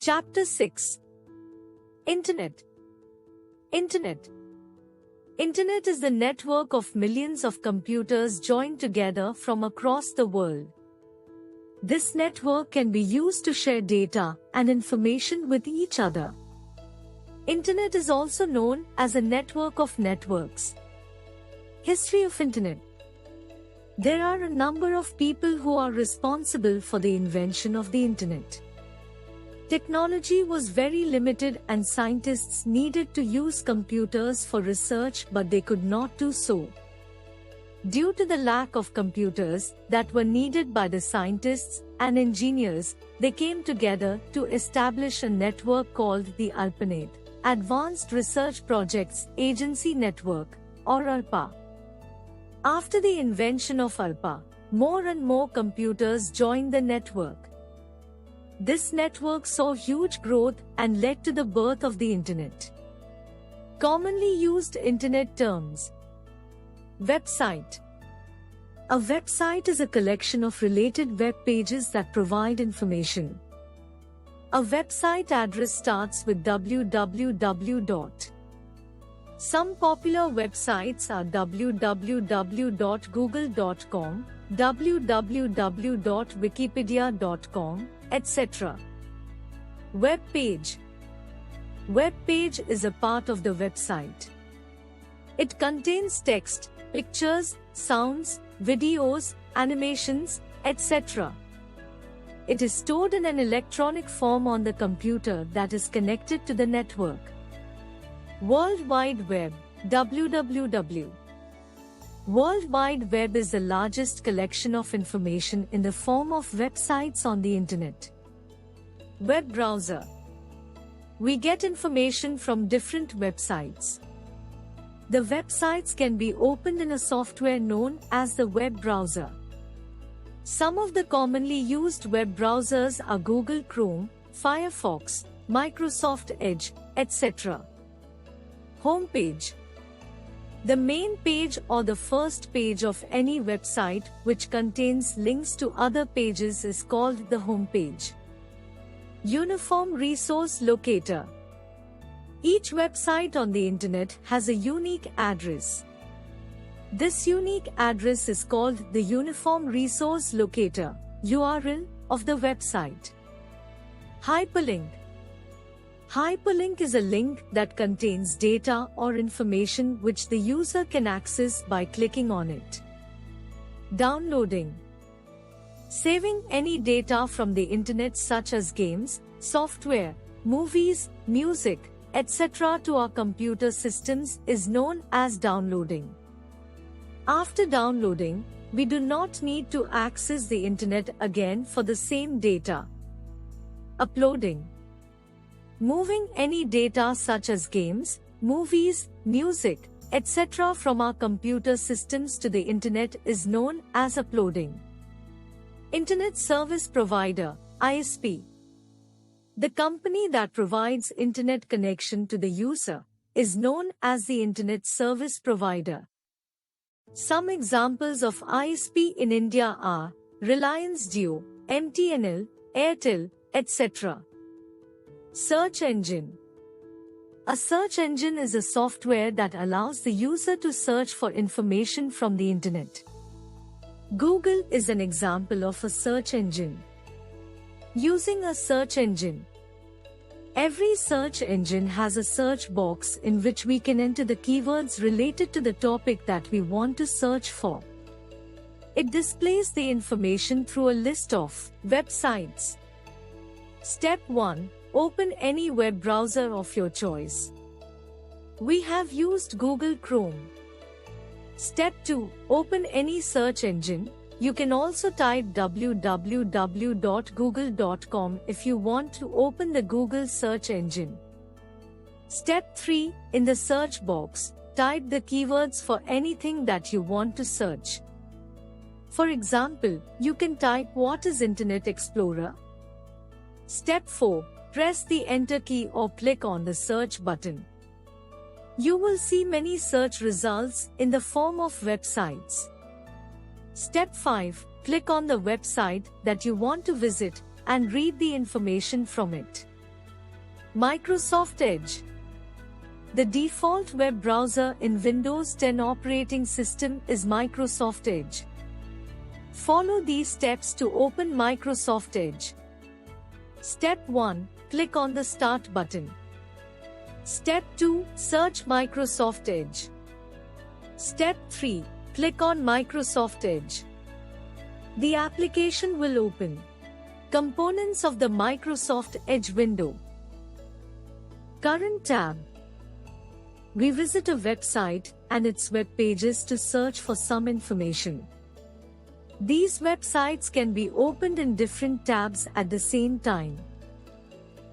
Chapter 6. Internet. Internet. Internet is the network of millions of computers joined together from across the world. This network can be used to share data and information with each other. Internet is also known as a network of networks. History of Internet. There are a number of people who are responsible for the invention of the Internet. Technology was very limited and scientists needed to use computers for research, but they could not do so. Due to the lack of computers that were needed by the scientists and engineers, they came together to establish a network called the ARPANET, Advanced Research Projects Agency Network, or ARPA. After the invention of ARPA, more and more computers joined the network. This network saw huge growth and led to the birth of the Internet. Commonly used Internet terms. Website. A website is a collection of related web pages that provide information. A website address starts with www. Some popular websites are www.google.com, www.wikipedia.com, etc. Web page. Web page is a part of the website. It contains text, pictures, sounds, videos, animations, etc. It is stored in an electronic form on the computer that is connected to the network. World Wide Web, WWW. World Wide Web is the largest collection of information in the form of websites on the Internet. Web browser. We get information from different websites. The websites can be opened in a software known as the web browser. Some of the commonly used web browsers are Google Chrome, Firefox, Microsoft Edge, etc. Homepage. The main page or the first page of any website which contains links to other pages is called the homepage. Uniform Resource Locator. Each website on the Internet has a unique address. This unique address is called the Uniform Resource Locator, URL, of the website. Hyperlink. Hyperlink is a link that contains data or information which the user can access by clicking on it. Downloading. Saving any data from the Internet such as games, software, movies, music, etc. to our computer systems is known as downloading. After downloading, we do not need to access the Internet again for the same data. Uploading. Moving any data such as games, movies, music, etc. from our computer systems to the Internet is known as uploading. Internet Service Provider, ISP. The company that provides Internet connection to the user is known as the Internet Service Provider. Some examples of ISP in India are Reliance Jio, MTNL, Airtel, etc. Search engine. A search engine is a software that allows the user to search for information from the Internet. Google is an example of a search engine. Using a search engine. Every search engine has a search box in which we can enter the keywords related to the topic that we want to search for. It displays the information through a list of websites. Step 1. Open any web browser of your choice. We have used Google Chrome. Step 2. Open any search engine. You can also type www.google.com if you want to open the Google search engine. Step 3. In the search box, type the keywords for anything that you want to search. For example, you can type "What is Internet Explorer?" Step 4. Press the Enter key or click on the search button. You will see many search results in the form of websites. Step 5. Click on the website that you want to visit and read the information from it. Microsoft Edge. The default web browser in Windows 10 operating system is Microsoft Edge. Follow these steps to open Microsoft Edge. Step 1. Click on the Start button. Step 2. Search Microsoft Edge. Step 3. Click on Microsoft Edge. The application will open. Components of the Microsoft Edge window. Current tab. We visit a website and its web pages to search for some information. These websites can be opened in different tabs at the same time.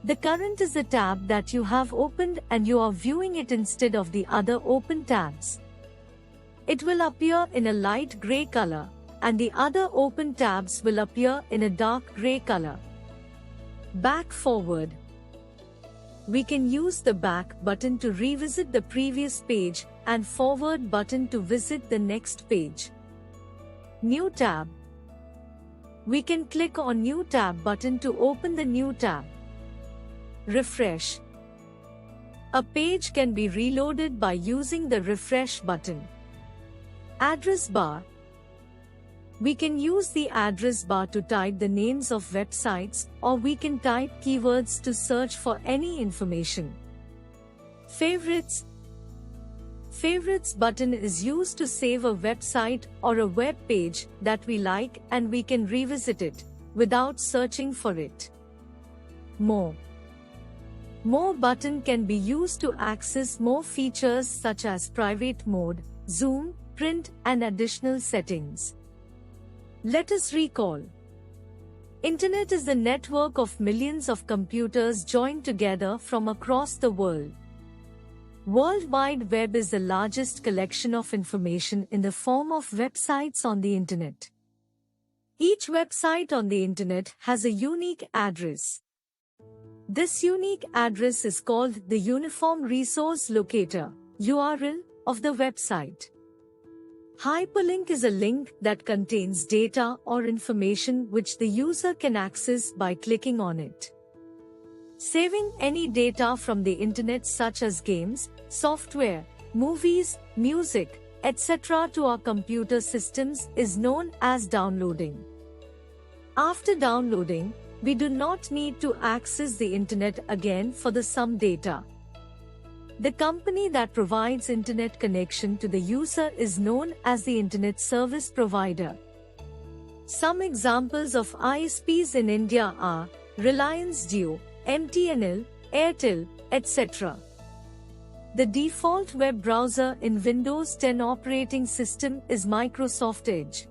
The current is the tab that you have opened and you are viewing it instead of the other open tabs. It will appear in a light gray color, and the other open tabs will appear in a dark gray color. Back forward. We can use the back button to revisit the previous page and forward button to visit the next page. New tab. We can click on New tab button to open the new tab. Refresh. A page can be reloaded by using the refresh button. Address bar. We can use the address bar to type the names of websites, or we can type keywords to search for any information. Favorites. Favorites button is used to save a website or a web page that we like, and we can revisit it without searching for it. More. More button can be used to access more features such as private mode, zoom, print, and additional settings. Let us recall. Internet is the network of millions of computers joined together from across the world. World Wide Web is the largest collection of information in the form of websites on the Internet. Each website on the Internet has a unique address. This unique address is called the Uniform Resource Locator (URL) of the website. Hyperlink is a link that contains data or information which the user can access by clicking on it. Saving any data from the Internet such as games, software, movies, music, etc. to our computer systems is known as downloading. After downloading, we do not need to access the Internet again for the some data. The company that provides Internet connection to the user is known as the Internet Service Provider. Some examples of ISPs in India are Reliance Jio, MTNL, Airtel, etc. The default web browser in Windows 10 operating system is Microsoft Edge.